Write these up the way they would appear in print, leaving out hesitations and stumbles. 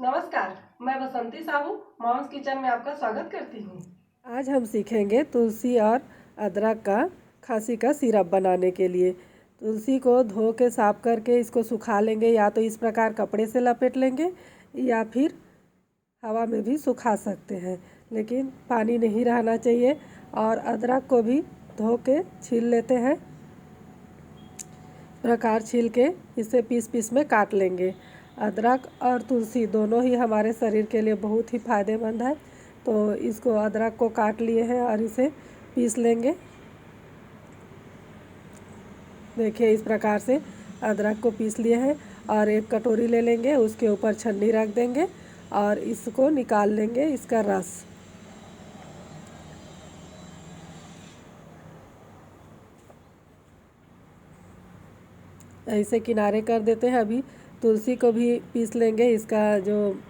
नमस्कार, मैं बसंती Sahu moms kitchen में आपका स्वागत करती हूँ। आज हम सीखेंगे तुलसी और अदरक का खांसी का सिरप बनाने के लिए। तुलसी को धो के साफ करके इसको सुखा लेंगे, या तो इस प्रकार कपड़े से लपेट लेंगे या फिर हवा में भी सुखा सकते हैं, लेकिन पानी नहीं रहना चाहिए। और अदरक को भी धो के छील लेते हैं। प्रकार छील के इसे पीस पीस में काट लेंगे। अदरक और तुलसी दोनों ही हमारे शरीर के लिए बहुत ही फ़ायदेमंद है, तो इसको अदरक को काट लिए हैं और इसे पीस लेंगे। देखिए, इस प्रकार से अदरक को पीस लिए हैं और एक कटोरी ले लेंगे, उसके ऊपर छन्नी रख देंगे और इसको निकाल लेंगे, इसका रस। ऐसे किनारे कर देते हैं। अभी तुलसी को भी पीस लेंगे, इसका जो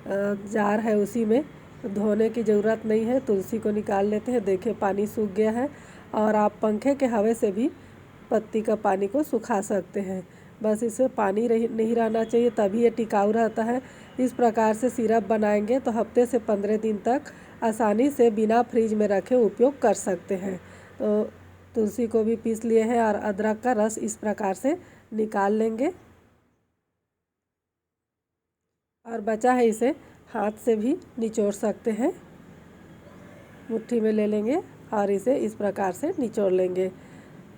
जार है उसी में। धोने की ज़रूरत नहीं है, तुलसी को निकाल लेते हैं। देखिए, पानी सूख गया है और आप पंखे के हवा से भी पत्ती का पानी को सुखा सकते हैं। बस इसमें पानी नहीं रहना चाहिए, तभी ये टिकाऊ रहता है। इस प्रकार से सिरप बनाएंगे तो हफ्ते से 15 दिन तक आसानी से बिना फ्रिज में रखे उपयोग कर सकते हैं। तो तुलसी को भी पीस लिए हैं और अदरक का रस इस प्रकार से निकाल लेंगे। और बचा है, इसे हाथ से भी निचोड़ सकते हैं। मुट्ठी में ले लेंगे और इसे इस प्रकार से निचोड़ लेंगे।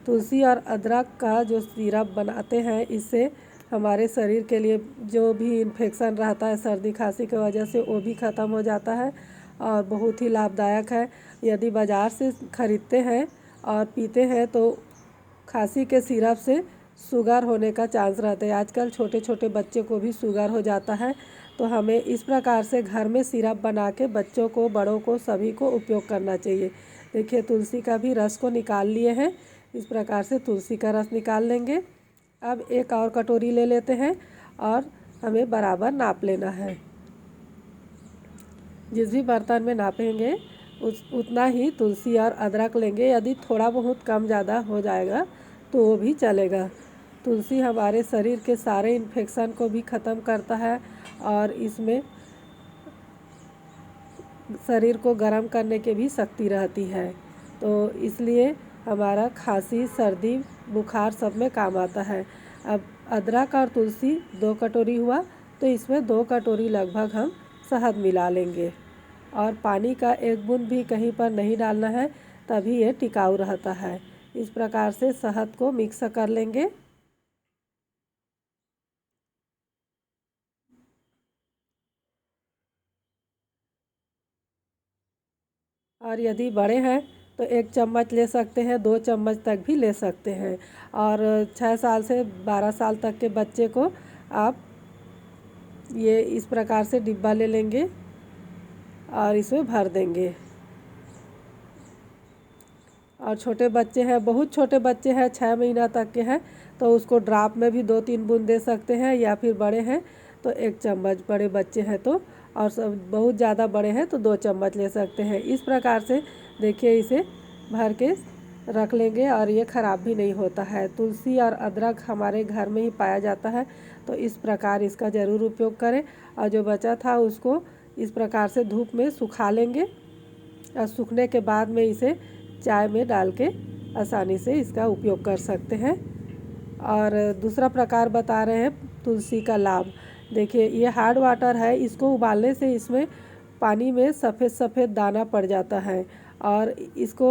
तुलसी और अदरक का जो सिरप बनाते हैं, इससे हमारे शरीर के लिए जो भी इन्फेक्शन रहता है सर्दी खांसी की वजह से, वो भी ख़त्म हो जाता है और बहुत ही लाभदायक है। यदि बाज़ार से ख़रीदते हैं और पीते हैं तो खांसी के सिरप से शुगर होने का चांस रहता है। आजकल छोटे छोटे बच्चे को भी शुगर हो जाता है, तो हमें इस प्रकार से घर में सिरप बना के बच्चों को, बड़ों को, सभी को उपयोग करना चाहिए। देखिए, तुलसी का भी रस को निकाल लिए हैं। इस प्रकार से तुलसी का रस निकाल लेंगे। अब एक और कटोरी ले लेते हैं और हमें बराबर नाप लेना है। जिस भी बर्तन में नापेंगे उतना ही तुलसी और अदरक लेंगे। यदि थोड़ा बहुत कम ज़्यादा हो जाएगा तो वो भी चलेगा। तुलसी हमारे शरीर के सारे इन्फेक्शन को भी ख़त्म करता है और इसमें शरीर को गर्म करने की भी शक्ति रहती है, तो इसलिए हमारा खांसी, सर्दी, बुखार सब में काम आता है। अब अदरक और तुलसी 2 कटोरी हुआ, तो इसमें 2 कटोरी लगभग हम शहद मिला लेंगे और पानी का एक बूंद भी कहीं पर नहीं डालना है, तभी ये टिकाऊ रहता है। इस प्रकार से शहद को मिक्स कर लेंगे। और यदि बड़े हैं तो 1 चम्मच ले सकते हैं, 2 चम्मच तक भी ले सकते हैं। और 6 साल से 12 साल तक के बच्चे को आप ये इस प्रकार से डिब्बा ले लेंगे और इसमें भर देंगे। और छोटे बच्चे हैं, बहुत छोटे बच्चे हैं, 6 महीना तक के हैं, तो उसको ड्राप में भी 2-3 बूंद दे सकते हैं, या फिर बड़े हैं तो 1 चम्मच, बड़े बच्चे हैं तो, और सब बहुत ज़्यादा बड़े हैं तो 2 चम्मच ले सकते हैं। इस प्रकार से देखिए, इसे भर के रख लेंगे और ये ख़राब भी नहीं होता है। तुलसी और अदरक हमारे घर में ही पाया जाता है, तो इस प्रकार इसका ज़रूर उपयोग करें। और जो बचा था उसको इस प्रकार से धूप में सुखा लेंगे और सूखने के बाद में इसे चाय में डाल के आसानी से इसका उपयोग कर सकते हैं। और दूसरा प्रकार बता रहे हैं तुलसी का लाभ। देखिए, ये हार्ड वाटर है, इसको उबालने से इसमें पानी में सफ़ेद सफ़ेद दाना पड़ जाता है और इसको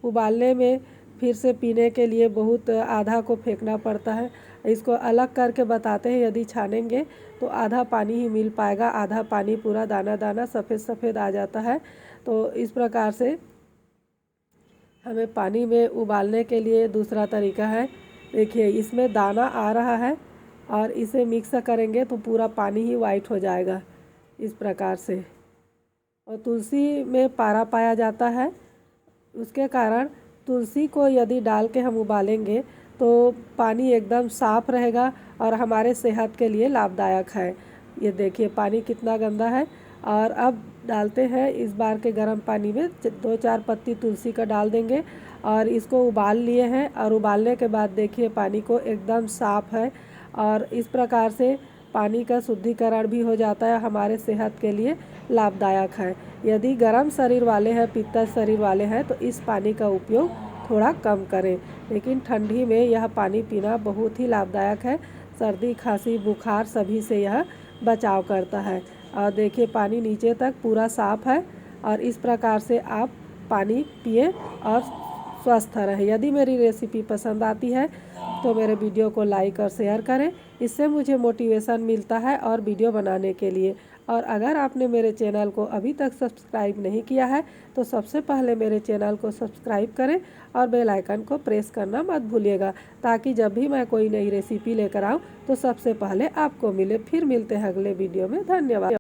उबालने में फिर से पीने के लिए बहुत आधा को फेंकना पड़ता है। इसको अलग करके बताते हैं, यदि छानेंगे तो आधा पानी ही मिल पाएगा, आधा पानी पूरा दाना दाना सफ़ेद सफ़ेद आ जाता है। तो इस प्रकार से हमें पानी में उबालने के लिए दूसरा तरीका है। देखिए, इसमें दाना आ रहा है और इसे मिक्स करेंगे तो पूरा पानी ही वाइट हो जाएगा इस प्रकार से। और तुलसी में पारा पाया जाता है, उसके कारण तुलसी को यदि डाल के हम उबालेंगे तो पानी एकदम साफ़ रहेगा और हमारे सेहत के लिए लाभदायक है। ये देखिए, पानी कितना गंदा है। और अब डालते हैं इस बार के गर्म पानी में 2-4 पत्ती तुलसी का डाल देंगे और इसको उबाल लिए हैं। और उबालने के बाद देखिए, पानी को एकदम साफ़ है और इस प्रकार से पानी का शुद्धिकरण भी हो जाता है, हमारे सेहत के लिए लाभदायक है। यदि गर्म शरीर वाले हैं, पित्तल शरीर वाले हैं तो इस पानी का उपयोग थोड़ा कम करें, लेकिन ठंडी में यह पानी पीना बहुत ही लाभदायक है। सर्दी, खांसी, बुखार सभी से यह बचाव करता है। और देखिए पानी नीचे तक पूरा साफ़ है और इस प्रकार से आप पानी पिए और स्वस्थ रहें। यदि मेरी रेसिपी पसंद आती है तो मेरे वीडियो को लाइक और शेयर करें, इससे मुझे मोटिवेशन मिलता है और वीडियो बनाने के लिए। और अगर आपने मेरे चैनल को अभी तक सब्सक्राइब नहीं किया है तो सबसे पहले मेरे चैनल को सब्सक्राइब करें और बेल आइकन को प्रेस करना मत भूलिएगा, ताकि जब भी मैं कोई नई रेसिपी लेकर आऊँ तो सबसे पहले आपको मिले। फिर मिलते हैं अगले वीडियो में। धन्यवाद।